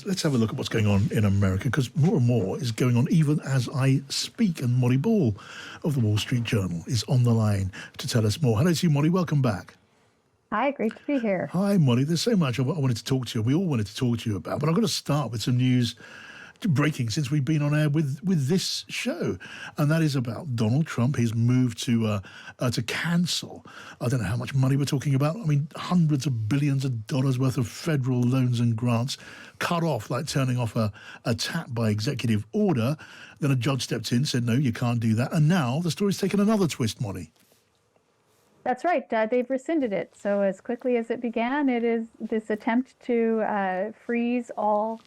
let's have a look at what's going on in America, because more and more is going on even as I speak. And Molly Ball of the Wall Street Journal is on the line to tell us more. Hello to you, Molly. Welcome back. Hi, great to be here. Hi, Molly. There's so much I wanted to talk to you. We all wanted to talk to you about, but I'm going to start with some news breaking since we've been on air with this show, and that is about Donald Trump. His move to cancel, I don't know how much money we're talking about. I mean, hundreds of billions of dollars worth of federal loans and grants cut off, like turning off a tap by executive order. Then a judge stepped in, said, no, you can't do that. And now the story's taken another twist, Molly. That's right. They've rescinded it. So as quickly as it began, it is this attempt to freeze all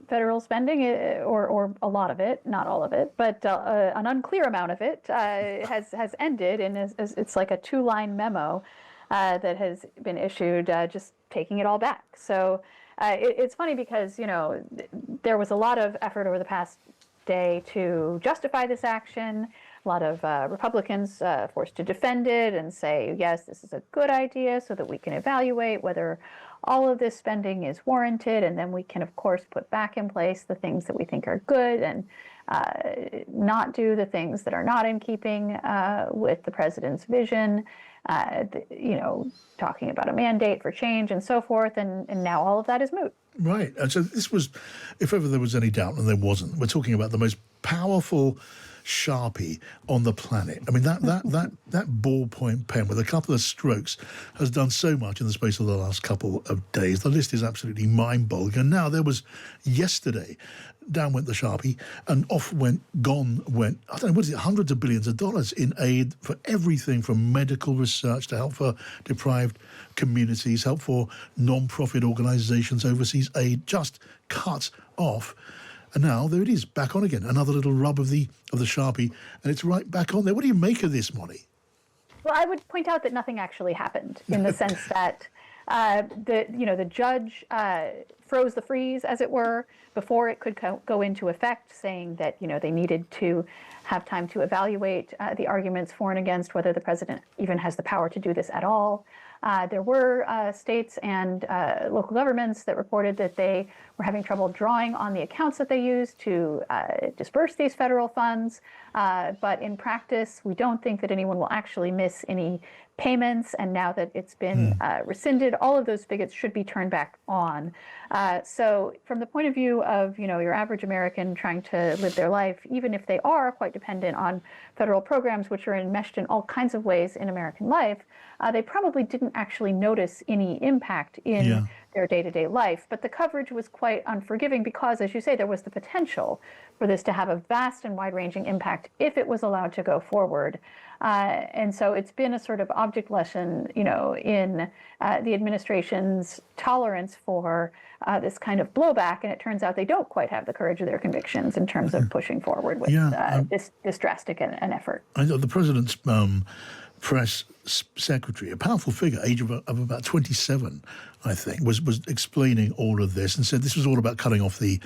federal spending, or a lot of it, not all of it, but an unclear amount of it has ended, and it's like a 2-line memo that has been issued, just taking it all back. So it's funny because there was a lot of effort over the past day to justify this action. A lot of Republicans forced to defend it and say, yes, this is a good idea so that we can evaluate whether all of this spending is warranted, and then we can, of course, put back in place the things that we think are good and not do the things that are not in keeping with the president's vision, talking about a mandate for change and so forth, and now all of that is moot. Right. And so this was, if ever there was any doubt, and there wasn't, we're talking about the most powerful Sharpie on the planet. I mean, that ballpoint pen with a couple of strokes has done so much in the space of the last couple of days. The list is absolutely mind-boggling. And now there was yesterday, down went the Sharpie, and gone went, I don't know, what is it, hundreds of billions of dollars in aid for everything from medical research to help for deprived communities, help for non-profit organizations, overseas aid, just cut off. And now there it is, back on again. Another little rub of the Sharpie, and it's right back on there. What do you make of this, Molly? Well, I would point out that nothing actually happened, in the sense that the judge froze the freeze, as it were, before it could go into effect, saying that they needed to have time to evaluate the arguments for and against whether the president even has the power to do this at all. There were states and local governments that reported that they were having trouble drawing on the accounts that they used to disperse these federal funds. But in practice, we don't think that anyone will actually miss any payments. And now that it's been rescinded, all of those spigots should be turned back on. So from the point of view of your average American trying to live their life, even if they are quite dependent on federal programs, which are enmeshed in all kinds of ways in American life, they probably didn't actually notice any impact in their day-to-day life. But the coverage was quite unforgiving because, as you say, there was the potential for this to have a vast and wide-ranging impact if it was allowed to go forward. And so it's been a sort of object lesson, in the administration's tolerance for this kind of blowback. And it turns out they don't quite have the courage of their convictions in terms of pushing forward with this drastic an effort. I know the president's press secretary, a powerful figure, age of about 27, I think, was explaining all of this and said this was all about cutting off the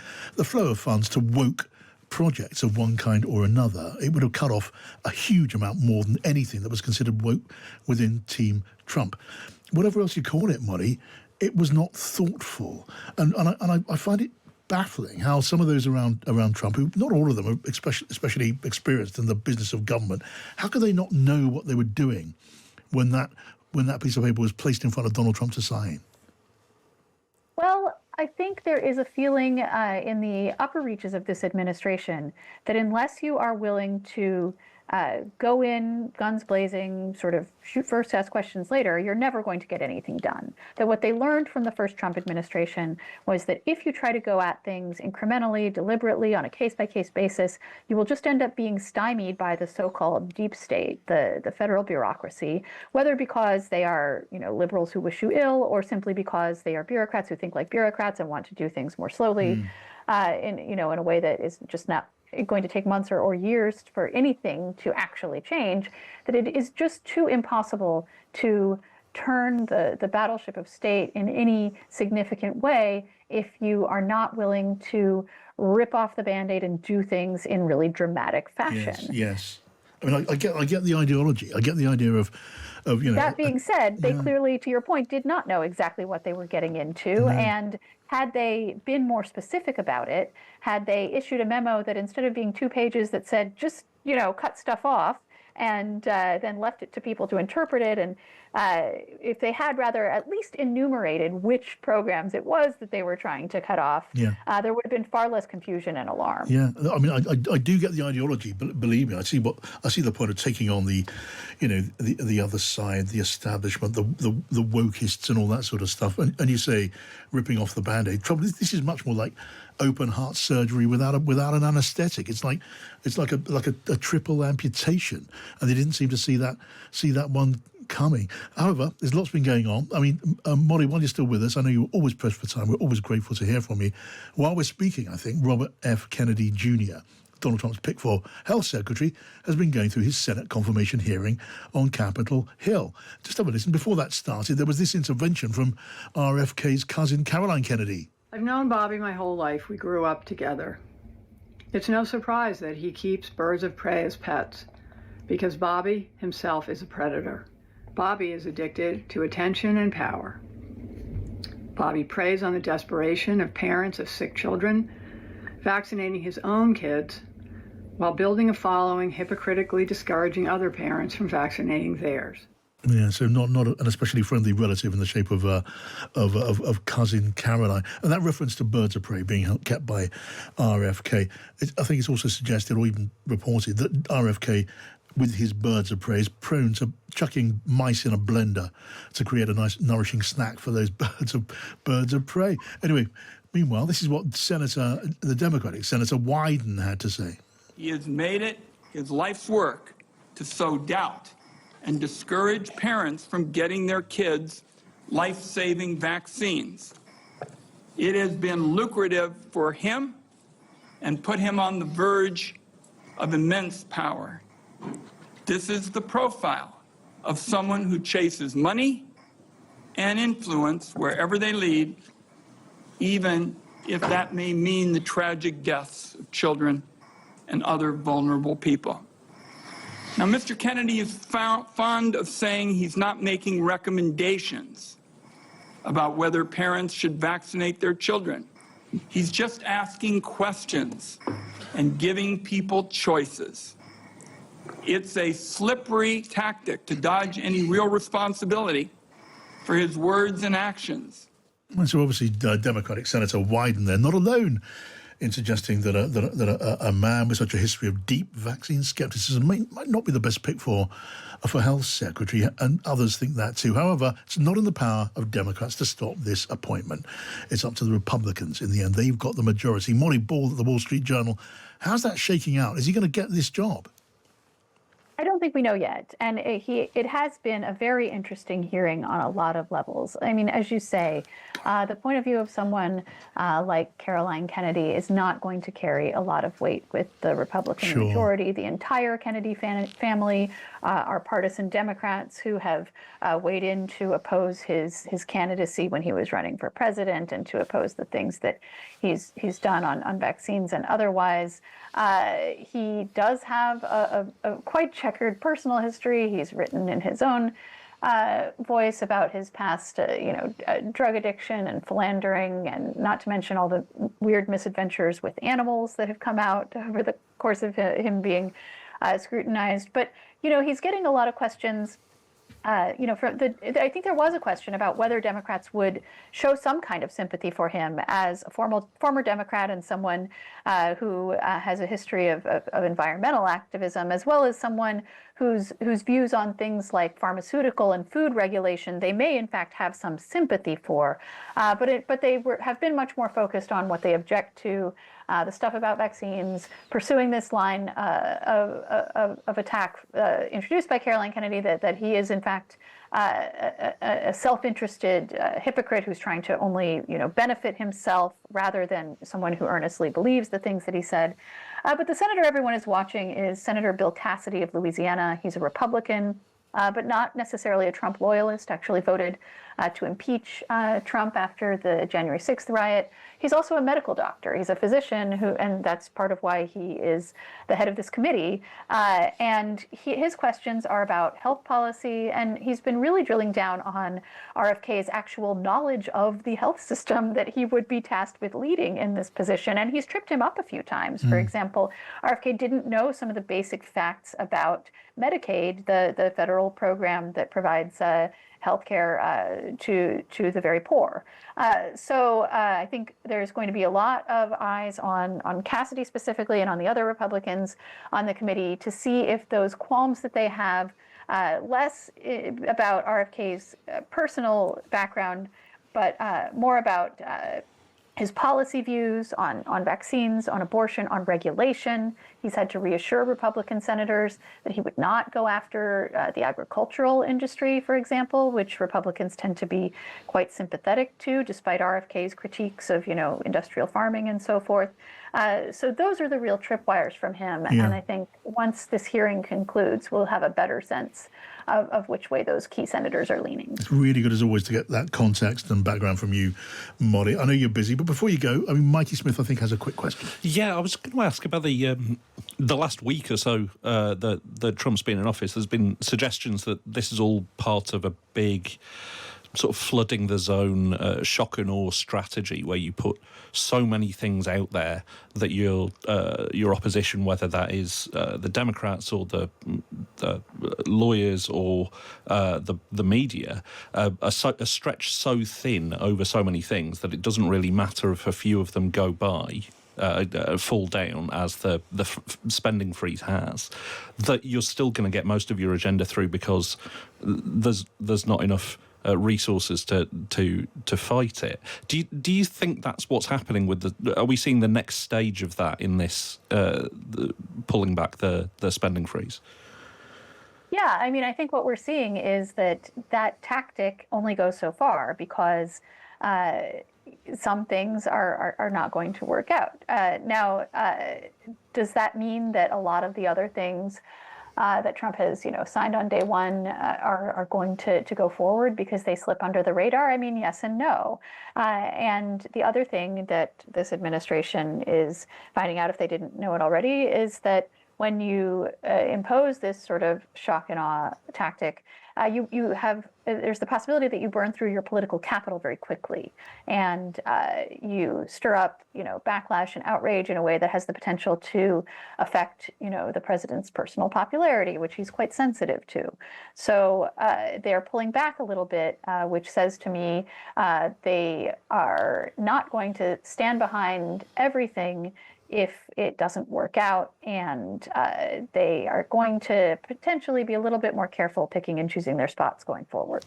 flow of funds to woke projects of one kind or another. It would have cut off a huge amount more than anything that was considered woke within Team Trump. Whatever else you call it, Molly, it was not thoughtful. And I find it baffling how some of those around Trump, who not all of them are especially experienced in the business of government, how could they not know what they were doing when that piece of paper was placed in front of Donald Trump to sign? Well, I think there is a feeling in the upper reaches of this administration that unless you are willing to go in guns blazing, sort of shoot first, ask questions later, you're never going to get anything done. That what they learned from the first Trump administration was that if you try to go at things incrementally, deliberately, on a case-by-case basis, you will just end up being stymied by the so-called deep state, the federal bureaucracy, whether because they are liberals who wish you ill, or simply because they are bureaucrats who think like bureaucrats and want to do things more slowly, in a way that is just not going to take months or years for anything to actually change, that it is just too impossible to turn the battleship of state in any significant way if you are not willing to rip off the Band-Aid and do things in really dramatic fashion. Yes. I mean, I get the ideology. I get the idea of of That being said, they clearly, to your point, did not know exactly what they were getting into. No. And had they been more specific about it, had they issued a memo that instead of being 2 pages that said just, cut stuff off and then left it to people to interpret it, and if they had rather at least enumerated which programs it was that they were trying to cut off, there would have been far less confusion and alarm. Yeah, I mean, I do get the ideology, but believe me, I see the point of taking on the other side, the establishment, the wokeists, and all that sort of stuff. And you say ripping off the Band-Aid. Trouble is, this is much more like open heart surgery without an anaesthetic. It's like a triple amputation, and they didn't seem to see that one coming. However, there's lots been going on. I mean, Molly, while you're still with us, I know you're always pressed for time. We're always grateful to hear from you. While we're speaking, I think Robert F. Kennedy Jr., Donald Trump's pick for health secretary, has been going through his Senate confirmation hearing on Capitol Hill. Just have a listen. Before that started, there was this intervention from RFK's cousin, Caroline Kennedy. I've known Bobby my whole life. We grew up together. It's no surprise that he keeps birds of prey as pets, because Bobby himself is a predator. Bobby is addicted to attention and power. Bobby preys on the desperation of parents of sick children, vaccinating his own kids while building a following hypocritically discouraging other parents from vaccinating theirs. Yeah, so not an especially friendly relative in the shape of cousin Caroline. And that reference to birds of prey being kept by RFK, I think it's also suggested or even reported that RFK, with his birds of prey, is prone to chucking mice in a blender to create a nice nourishing snack for those birds of prey. Anyway, meanwhile, this is what the Democratic Senator Wyden had to say. He has made it his life's work to sow doubt and discourage parents from getting their kids life-saving vaccines. It has been lucrative for him and put him on the verge of immense power. This is the profile of someone who chases money and influence wherever they lead, even if that may mean the tragic deaths of children and other vulnerable people. Now, Mr. Kennedy is fond of saying he's not making recommendations about whether parents should vaccinate their children. He's just asking questions and giving people choices. It's a slippery tactic to dodge any real responsibility for his words and actions. And so obviously Democratic Senator Wyden there, not alone in suggesting that a man with such a history of deep vaccine skepticism might not be the best pick for health secretary, and others think that too. However, it's not in the power of Democrats to stop this appointment. It's up to the Republicans in the end. They've got the majority. Molly Ball at the Wall Street Journal, how's that shaking out? Is he going to get this job? I don't think we know yet. And it has been a very interesting hearing on a lot of levels. I mean, as you say, the point of view of someone like Caroline Kennedy is not going to carry a lot of weight with the Republican majority. The entire Kennedy family are partisan Democrats who have weighed in to oppose his candidacy when he was running for president and to oppose the things that he's done on vaccines and otherwise. He does have a quite checkered personal history. He's written in his own voice about his past, drug addiction and philandering, and not to mention all the weird misadventures with animals that have come out over the course of him being scrutinized. But, he's getting a lot of questions. I think there was a question about whether Democrats would show some kind of sympathy for him as a former Democrat and someone who has a history of environmental activism, as well as someone whose views on things like pharmaceutical and food regulation they may in fact have some sympathy for, but they have been much more focused on what they object to. The stuff about vaccines, pursuing this line of attack introduced by Caroline Kennedy that he is in fact a self-interested hypocrite who's trying to only benefit himself rather than someone who earnestly believes the things that he said. But the senator everyone is watching is Senator Bill Cassidy of Louisiana. He's a Republican, but not necessarily a Trump loyalist, actually voted to impeach Trump after the January 6th riot. He's also a medical doctor. He's a physician and that's part of why he is the head of this committee. And his questions are about health policy, and he's been really drilling down on RFK's actual knowledge of the health system that he would be tasked with leading in this position. And he's tripped him up a few times. For example, RFK didn't know some of the basic facts about Medicaid, the federal program that provides health care to the very poor. So I think there's going to be a lot of eyes on Cassidy specifically and on the other Republicans on the committee to see if those qualms that they have, less about RFK's personal background, but more about his policy views on vaccines, on abortion, on regulation. He's had to reassure Republican senators that he would not go after the agricultural industry, for example, which Republicans tend to be quite sympathetic to, despite RFK's critiques of, industrial farming and so forth. So those are the real tripwires from him. Yeah. And I think once this hearing concludes, we'll have a better sense of which way those key senators are leaning. It's really good, as always, to get that context and background from you, Molly. I know you're busy, but before you go, Mikey Smith, I think, has a quick question. Yeah, I was going to ask about the last week or so that Trump's been in office. There's been suggestions that this is all part of a big sort of flooding the zone, shock and awe strategy, where you put so many things out there that your opposition, whether that is the Democrats or the lawyers or the media, are stretched so thin over so many things that it doesn't really matter if a few of them go by. Fall down as the spending freeze has, that you're still going to get most of your agenda through because there's not enough resources to fight it. Do you think that's what's happening with are we seeing the next stage of that in this pulling back the spending freeze? Yeah, I think what we're seeing is that tactic only goes so far because some things are not going to work out. Now, does that mean that a lot of the other things that Trump has, signed on day one are going to go forward because they slip under the radar? Yes and no. And the other thing that this administration is finding out, if they didn't know it already, is that when you impose this sort of shock and awe tactic, there's the possibility that you burn through your political capital very quickly, and you stir up, backlash and outrage in a way that has the potential to affect, the president's personal popularity, which he's quite sensitive to. So they're pulling back a little bit, which says to me they are not going to stand behind everything if it doesn't work out, and they are going to potentially be a little bit more careful picking and choosing their spots going forward.